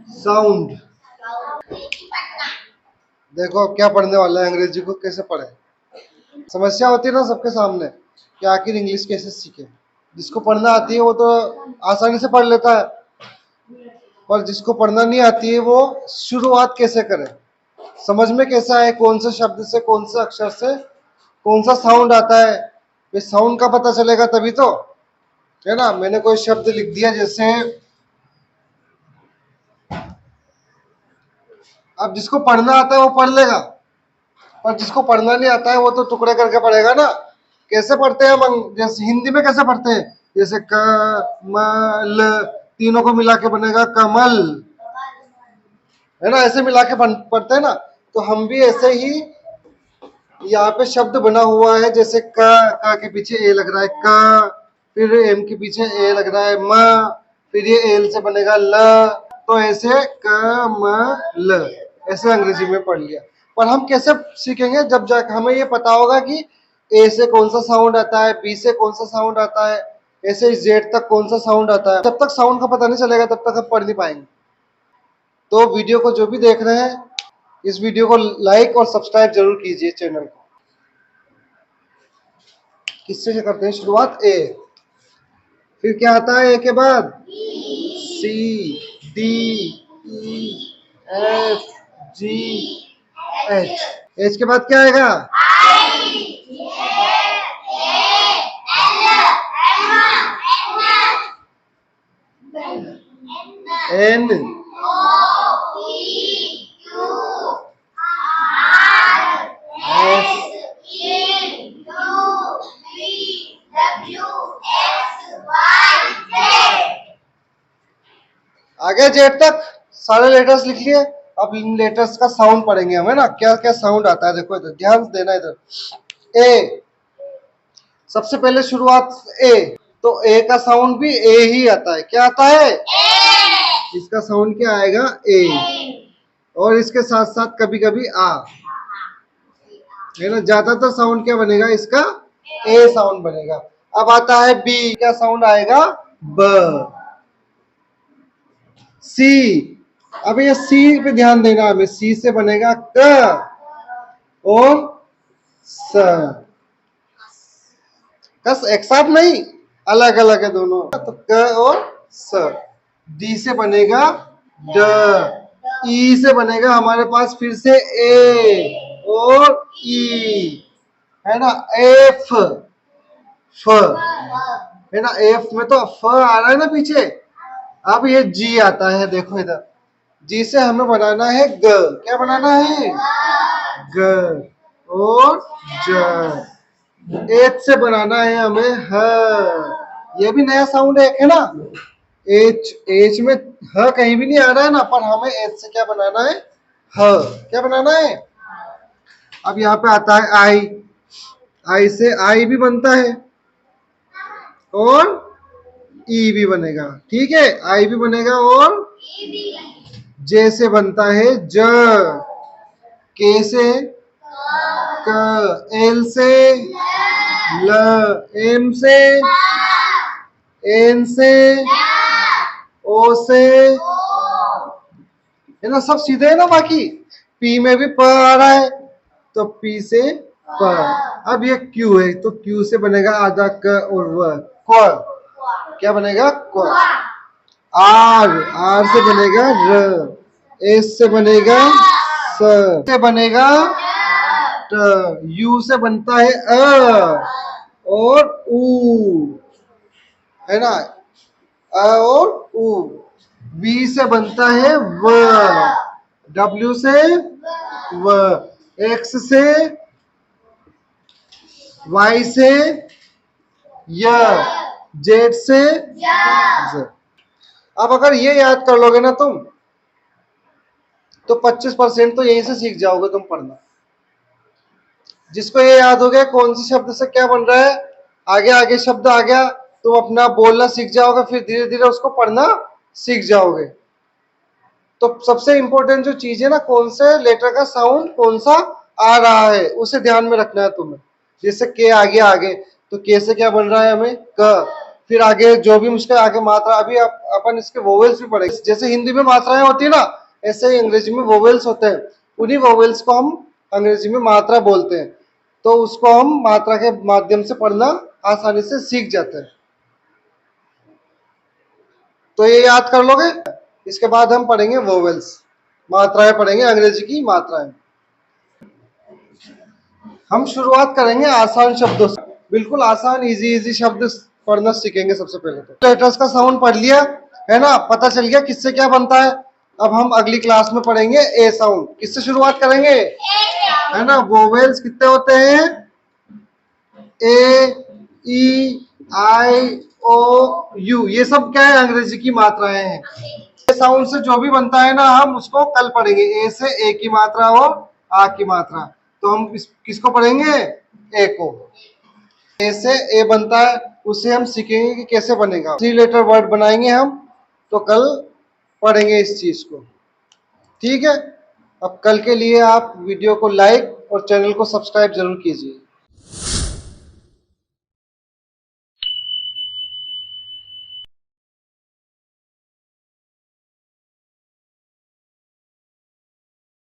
Sound. देखो अब क्या पढ़ने वाला है, अंग्रेजी को कैसे पढ़े। समस्या होती है ना सबके सामने कि आखिर इंग्लिश कैसे सीखे। जिसको पढ़ना आती है वो तो आसानी से पढ़ लेता है, पर जिसको पढ़ना नहीं आती है वो शुरुआत कैसे करे, समझ में कैसे आए, कौन से शब्द से, कौन से अक्षर से कौन सा साउंड आता है। ये साउंड का पता चलेगा तभी तो, है ना। मैंने कोई शब्द लिख दिया जैसे, अब जिसको पढ़ना आता है वो पढ़ लेगा, पर जिसको पढ़ना नहीं आता है वो तो टुकड़े करके पढ़ेगा ना। कैसे पढ़ते हैं हम, जैसे हिंदी में कैसे पढ़ते हैं, जैसे कमल, तीनों को मिला के बनेगा कमल, है ना। ऐसे मिला के पढ़ते हैं ना। तो हम भी ऐसे ही, यहाँ पे शब्द बना हुआ है जैसे का के पीछे ए लग रहा है का, फिर एम के पीछे ए लग रहा है म, फिर ये एल से बनेगा ल। तो ऐसे कमल, ऐसे अंग्रेजी में पढ़ लिया। पर हम कैसे सीखेंगे, जब जाकर हमें ये पता होगा कि ए से कौन सा साउंड आता है, बी से कौन सा साउंड आता है, ऐसे जेड तक कौन सा साउंड आता है। जब तक साउंड का पता नहीं चलेगा तब तक हम पढ़ नहीं पाएंगे। तो वीडियो को जो भी देख रहे हैं, इस वीडियो को लाइक और सब्सक्राइब जरूर कीजिए चैनल को। किससे से करते हैं शुरुआत, ए, फिर क्या आता है ए के बाद, सी, डी, ई, एफ, जी, एच। एच के बाद क्या आएगा, एन, एस, आगे जेड तक सारे लेटर्स लिख लिए। अब इन लेटर्स का साउंड पढ़ेंगे हम, है ना। क्या क्या साउंड आता है, देखो इधर ध्यान देना। इधर ए, सबसे पहले शुरुआत ए, तो ए का साउंड भी ए ही आता है। क्या आता है, इसका साउंड क्या आएगा, ए। और इसके साथ साथ कभी कभी आ, है ना। ज्यादातर साउंड क्या बनेगा इसका, ए साउंड बनेगा। अब आता है बी, क्या साउंड आएगा, ब। सी, अब ये सी पे ध्यान देना, हमें सी से बनेगा क और स। कस एक साथ नहीं, अलग अलग है दोनों, तो क और स। डी से बनेगा ड, ई से बनेगा हमारे पास फिर से ए और ई, है ना। एफ, फ, है ना। एफ में तो फ आ रहा है ना पीछे। अब ये जी आता है, देखो इधर, जी से हमें बनाना है ग। क्या बनाना है, ग और ज। एच से बनाना है हमें ह, ये भी नया साउंड है, है ना। एच, एच में ह कहीं भी नहीं आ रहा है ना, पर हमें एच से क्या बनाना है, ह। क्या बनाना है। अब यहाँ पे आता है आई, आई से आई भी बनता है और ई भी बनेगा, ठीक है। आई भी बनेगा और जे से बनता है ज, के से क, एल से ल, एम से, एन से, ओ से, है ना। सब सीधे है ना। बाकी पी में भी प आ रहा है, तो पी से प। अब ये क्यू है, तो क्यू से बनेगा आधा क और व, क्व। क्या बनेगा, क्व। आर, आर से बनेगा र, एस से बनेगा स, से बनेगा ट, यू से बनता है अ और ऊ, है ना। अ और ऊ। वी से बनता है व, डब्ल्यू से व, एक्स से, वाई से य, जेड से ज। अब अगर ये याद कर लोगे ना तुम, तो 25% तो यहीं से सीख जाओगे तुम पढ़ना। जिसको ये याद हो गया कौन से शब्द से क्या बन रहा है, आगे आगे शब्द आ गया, तुम अपना बोलना सीख जाओगे, फिर धीरे धीरे उसको पढ़ना सीख जाओगे। तो सबसे इंपॉर्टेंट जो चीज है ना, कौन से लेटर का साउंड कौन सा आ रहा है, उसे ध्यान में रखना है तुम्हें। जैसे के आ गया आगे, तो के से क्या बन रहा है हमें, क। फिर आगे जो भी मुश्किल आगे मात्रा, अभी अपन इसके वोवेल्स भी पढ़ेंगे। जैसे हिंदी में मात्राएं होती है ना, ऐसे ही अंग्रेजी में वोवेल्स होते हैं। उन्हीं वोवेल्स को हम अंग्रेजी में मात्रा बोलते हैं। तो उसको हम मात्रा के माध्यम से पढ़ना आसानी से सीख जाते हैं। तो ये याद कर लोगे। इसके बाद हम पढ़ेंगे वोवेल्स, मात्राएं पढ़ेंगे, अंग्रेजी की मात्राएं। हम शुरुआत करेंगे आसान शब्दों से, बिल्कुल आसान इजी शब्द पढ़ना सीखेंगे। सबसे पहले तो लेटर्स का साउंड पढ़ लिया है ना, पता चल गया किससे क्या बनता है। अब हम अगली क्लास में पढ़ेंगे ए साउंड। किससे शुरुआत करेंगे, है ना। वोवेल्स कितने होते हैं, ए, ई, आई, ओ, यू, ये सब क्या है, अंग्रेजी की मात्राएं हैं। ए साउंड से जो भी बनता है ना, हम उसको कल पढ़ेंगे। ए से ए की मात्रा और आ की मात्रा। तो हम किसको पढ़ेंगे, ए को। ए से ए बनता है, उसे हम सीखेंगे कि कैसे बनेगा। 3 लेटर वर्ड बनाएंगे हम, तो कल पढ़ेंगे इस चीज को। ठीक है। अब कल के लिए आप वीडियो को लाइक और चैनल को सब्सक्राइब जरूर कीजिए।